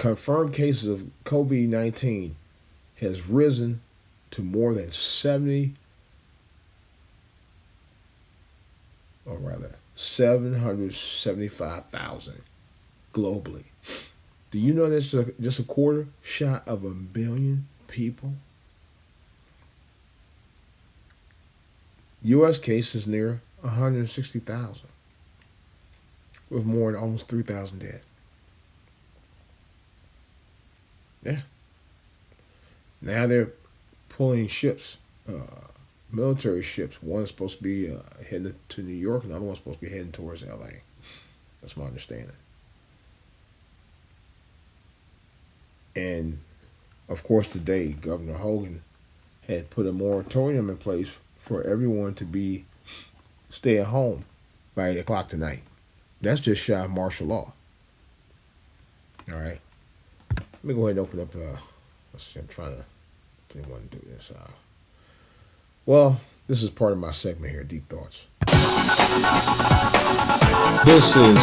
confirmed cases of COVID-19 has risen to more than 70, or rather 775,000 globally. Do you know that's just a quarter shy of 1 billion people? U.S. cases near 160,000, with more than almost 3,000 dead. Yeah. Now they're pulling ships, military ships. One's supposed to be heading to New York, and the other one's supposed to be heading towards L.A. That's my understanding. And, of course, today, Governor Hogan had put a moratorium in place for everyone to stay at home by 8 o'clock tonight. That's just shy of martial law. All right. Let me go ahead and open up. Let's see. I'm trying to. I didn't want to do this. Well, this is part of my segment here, Deep Thoughts. This is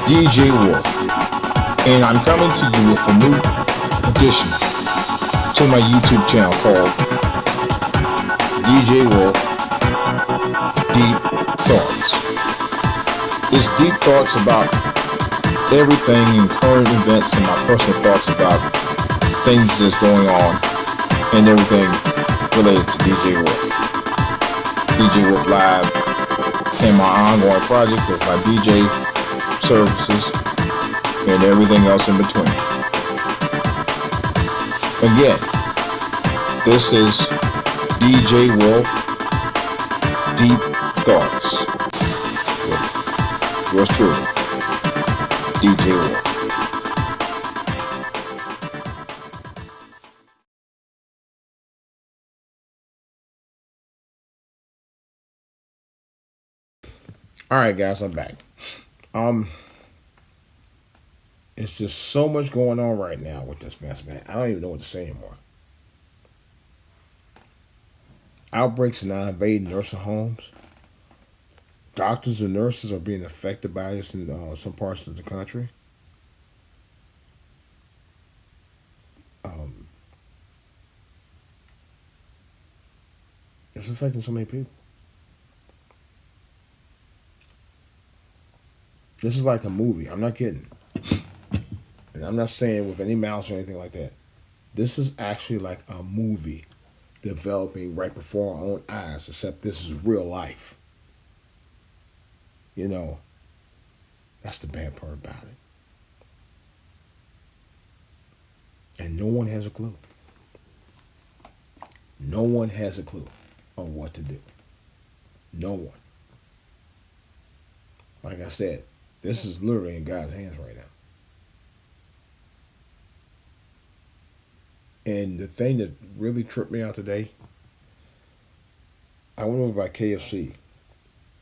DJ Wolf, and I'm coming to you with a new addition to my YouTube channel called DJ Wolf Deep Thoughts. It's deep thoughts about everything and current events and my personal thoughts about things that's going on and everything related to DJ Wolf. DJ Wolf Live and my ongoing project with my DJ services and everything else in between. Again, this is DJ Wolf Deep Thoughts with yours truly, DJ Wolf. All right, guys, I'm back. It's just so much going on right now with this mess, man. I don't even know what to say anymore. Outbreaks are now invading nursing homes. Doctors and nurses are being affected by this in some parts of the country. It's affecting so many people. This is like a movie. I'm not kidding. And I'm not saying with any malice or anything like that. This is actually like a movie developing right before our own eyes, except this is real life. You know, that's the bad part about it. And no one has a clue. No one has a clue on what to do. No one. Like I said, this is literally in God's hands right now. And the thing that really tripped me out today, I went over by KFC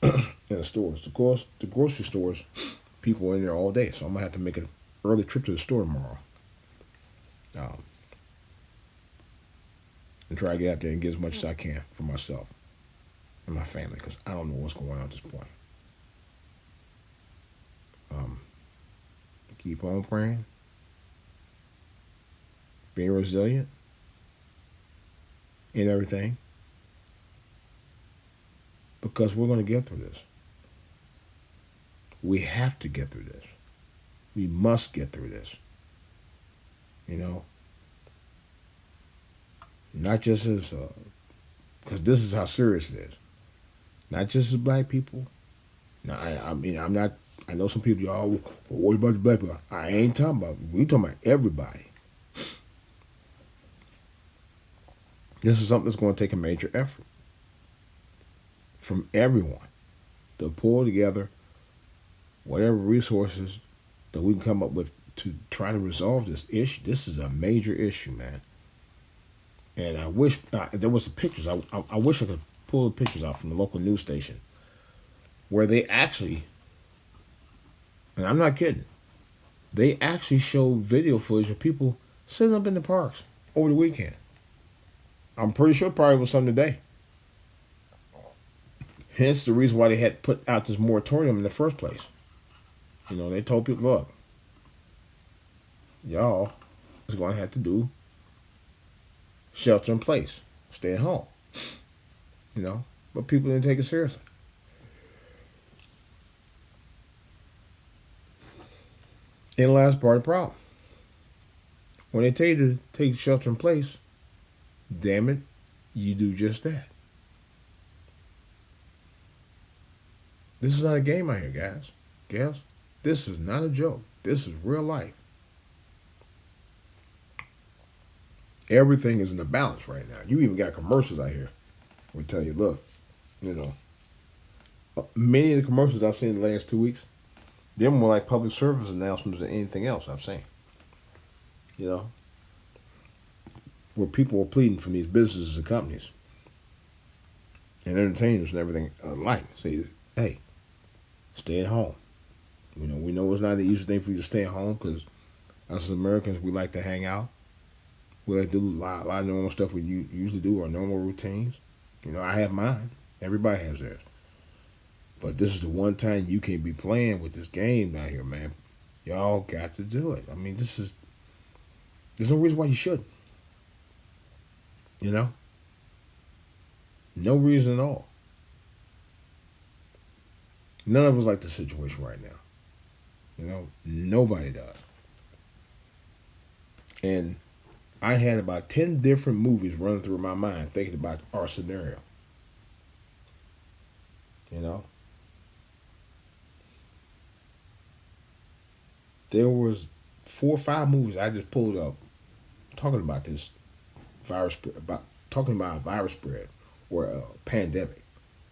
in the stores. The grocery stores, people were in there all day, so I'm going to have to make an early trip to the store tomorrow. And try to get out there and get as much as I can for myself and my family, because I don't know what's going on at this point. Keep on praying, being resilient in everything, because we're going to get through this. We have to get through this. We must get through this. You know, not just as, because this is how serious it is. Not just as black people. Now, I mean, I'm not. I know some people, y'all, what about the black people? I ain't talking about, we talking about everybody. This is something that's going to take a major effort from everyone to pull together whatever resources that we can come up with to try to resolve this issue. This is a major issue, man. And I wish, there was some pictures, I wish I could pull the pictures out from the local news station where they actually, and I'm not kidding, they actually showed video footage of people sitting up in the parks over the weekend. I'm pretty sure probably was some today. Hence the reason why they had put out this moratorium in the first place. You know, they told people, look, y'all is going to have to do shelter in place, stay at home. You know, but people didn't take it seriously. And the last part of the problem, when they tell you to take shelter in place, damn it, you do just that. This is not a game out here, guys. Gals, this is not a joke. This is real life. Everything is in the balance right now. You even got commercials out here. We tell you, look, you know, many of the commercials I've seen in the last 2 weeks, they're more like public service announcements than anything else I've seen. You know, where people are pleading from these businesses and companies and entertainers and everything alike. Say, hey, stay at home. You know, we know it's not the easiest thing for you to stay at home because us as Americans, we like to hang out. We like to do a lot of normal stuff we usually do, our normal routines. You know, I have mine. Everybody has theirs. But this is the one time you can't be playing with this game out here, man. Y'all got to do it. I mean, there's no reason why you shouldn't. You know? No reason at all. None of us like the situation right now. You know? Nobody does. And I had about 10 different movies running through my mind thinking about our scenario. You know? There was 4 or 5 movies I just pulled up talking about this virus, talking about a virus spread or a pandemic.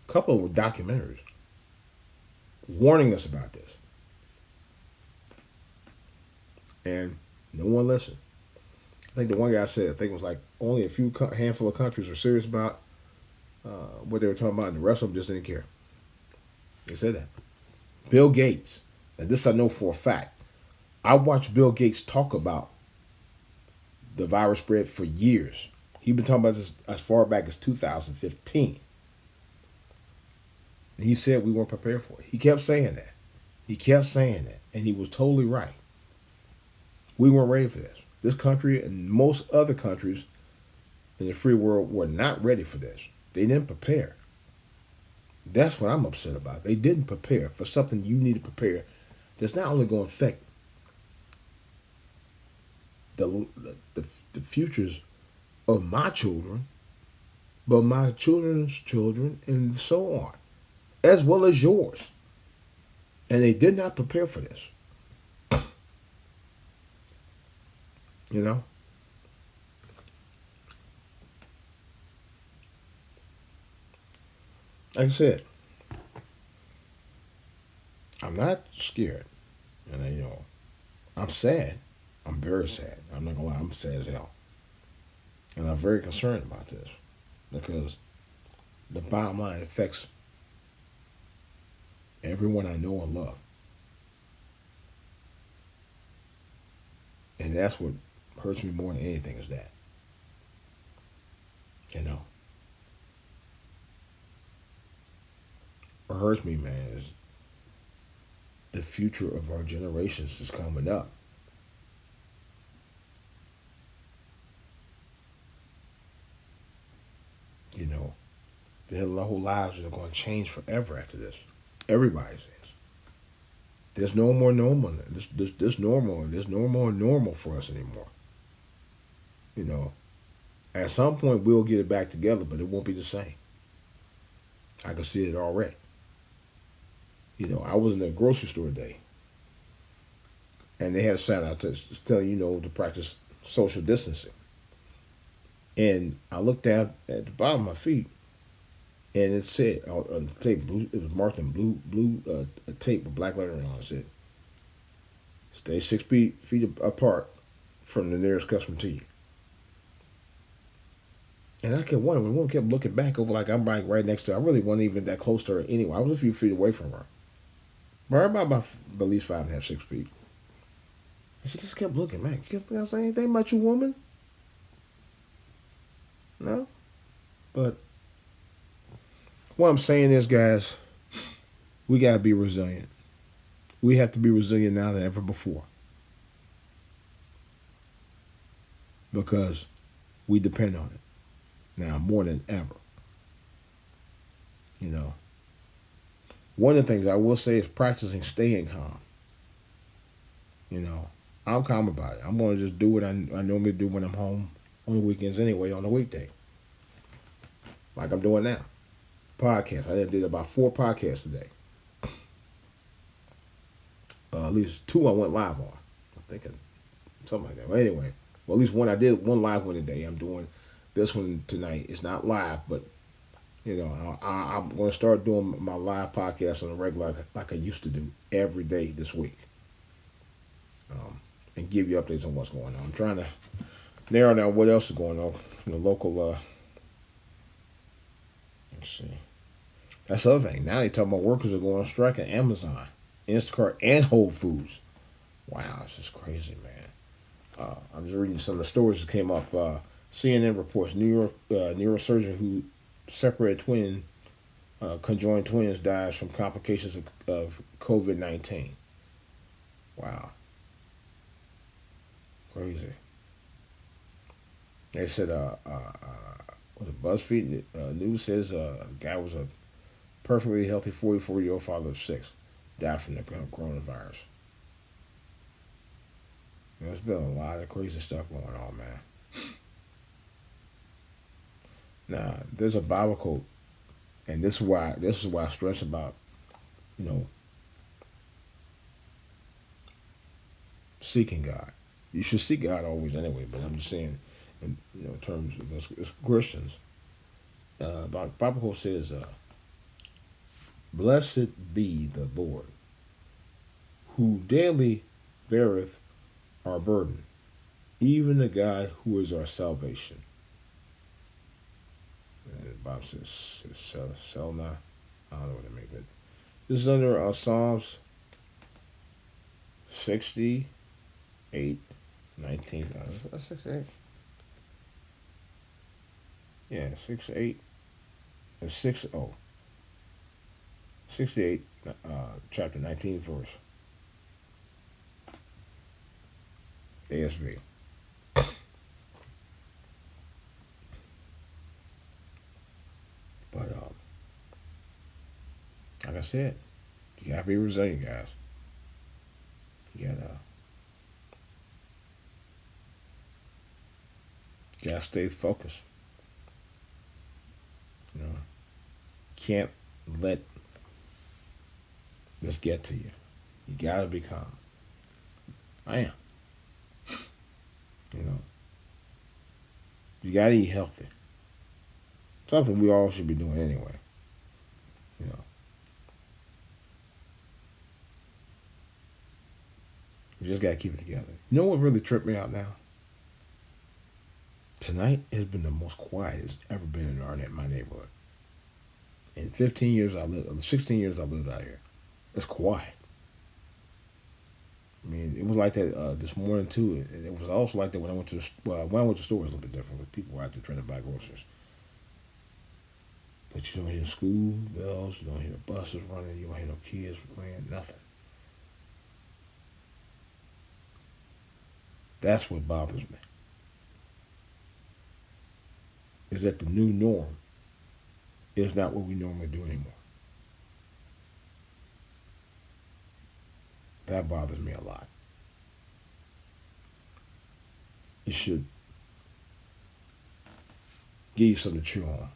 A couple of them were documentaries warning us about this. And no one listened. I think the one guy said, I think it was like only a handful of countries were serious about what they were talking about, and the rest of them just didn't care. They said that. Bill Gates, and this I know for a fact, I watched Bill Gates talk about the virus spread for years. He's been talking about this as far back as 2015. And he said we weren't prepared for it. He kept saying that. He kept saying that. And he was totally right. We weren't ready for this. This country and most other countries in the free world were not ready for this. They didn't prepare. That's what I'm upset about. They didn't prepare for something you need to prepare that's not only going to affect the futures of my children, but my children's children and so on, as well as yours. And they did not prepare for this. You know? Like I said, I'm not scared. And you know, I'm sad. I'm very sad. I'm not gonna lie, I'm sad as hell. And I'm very concerned about this. Because the bottom line affects everyone I know and love. And that's what hurts me more than anything is that. You know. What hurts me, man, is the future of our generations is coming up. You know, their whole lives are going to change forever after this. Everybody's is. There's no more normal. This normal. There's no more normal for us anymore. You know, at some point we'll get it back together, but it won't be the same. I can see it already. You know, I was in a grocery store today, and they had a sign out telling you know to practice social distancing. And I looked down at the bottom of my feet, and it said on the tape, blue, it was marked in blue tape with black lettering on it. It said, "Stay 6 feet apart from the nearest customer to you." And I kept wondering, when one kept looking back over like I'm right next to her. I really wasn't even that close to her anyway. I was a few feet away from her. But about at least 5.5, 6 feet. And she just kept looking, man. She kept saying anything about you, woman? No? But what I'm saying is, guys, we got to be resilient. We have to be resilient now than ever before. because we depend on it now more than ever. You know, one of the things I will say is practicing staying calm. You know, I'm calm about it. I'm going to just do what I normally do when I'm home on the weekends anyway, on the weekday, like I'm doing now. Podcast. I did about 4 podcasts today. At least 2 I went live on. I think something like that. But anyway, well, at least one I did one live one today. I'm doing this one tonight. It's not live, but I'm going to start doing my live podcast on a regular like I used to do every day this week, and give you updates on what's going on. I'm trying to narrow down what else is going on in the local. Let's see. That's the other thing. Now they talking about workers are going on strike at Amazon, Instacart, and Whole Foods. Wow, it's just crazy, man. I'm just reading some of the stories that came up. CNN reports New York neurosurgeon who separated conjoined twins dies from complications of COVID-19. Wow. Crazy. They said, was it BuzzFeed News says a guy was a perfectly healthy 44-year-old father of 6, died from the coronavirus. There's been a lot of crazy stuff going on, man. Now, there's a Bible quote, and this is why I stress about, seeking God. You should seek God always anyway, but I'm just saying, in terms of us as Christians, Bible quote says, "Blessed be the Lord, who daily beareth our burden, even the God who is our salvation." And the Bible says, "Selna." I don't know what to make that. This is under Psalms 68, 19. 68. Yeah, 68 and 60. 68, chapter 19 verse. ASV. But like I said, you gotta be resilient, guys. You gotta stay focused. Can't let this get to you. You gotta be calm. I am. You gotta eat healthy. Something we all should be doing anyway. You just gotta keep it together. You know what really tripped me out now? Tonight has been the most quiet it's ever been in my neighborhood. In 16 years I lived out here. It's quiet. I mean, it was like that this morning too. It was also like that when I went to when I went to the store. It was a little bit different because people were out there trying to buy groceries. But you don't hear school bells. You don't hear the buses running. You don't hear no kids playing. Nothing. That's what bothers me. Is that the new norm is not what we normally do anymore. That bothers me a lot. It should give you something to chew on,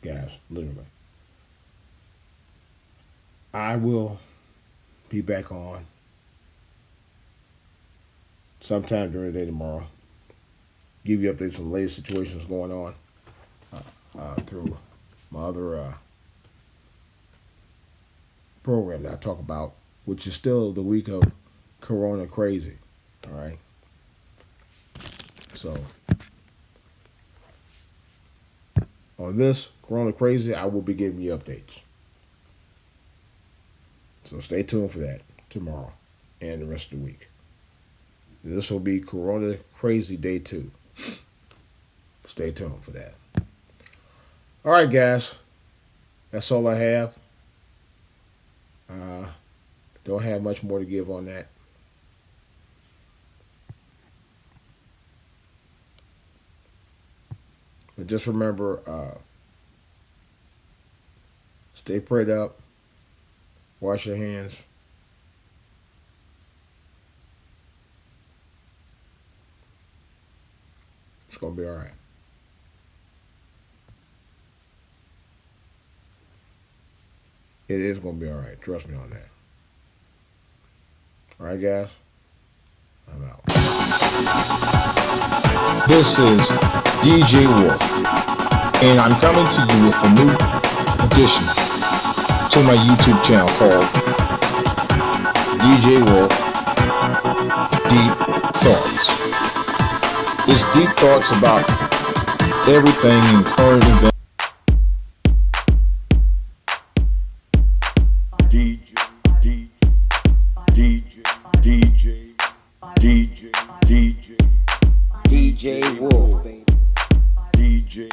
guys, literally. I will be back on sometime during the day tomorrow. Give you updates on the latest situations going on through my other program that I talk about, which is still the week of CoronaCrazy. All right. So on this CoronaCrazy, I will be giving you updates. So stay tuned for that tomorrow and the rest of the week. This will be CoronaCrazy Day 2. Stay tuned for that. All right, guys. That's all I have. Don't have much more to give on that. But just remember, stay prayed up, wash your hands. It's going to be all right. It is going to be all right. Trust me on that. All right, guys? I'm out. This is DJ Wolf, and I'm coming to you with a new addition to my YouTube channel called DJ Wolf Deep Thoughts. It's deep thoughts about everything in current events. DJ Wolf, baby. DJ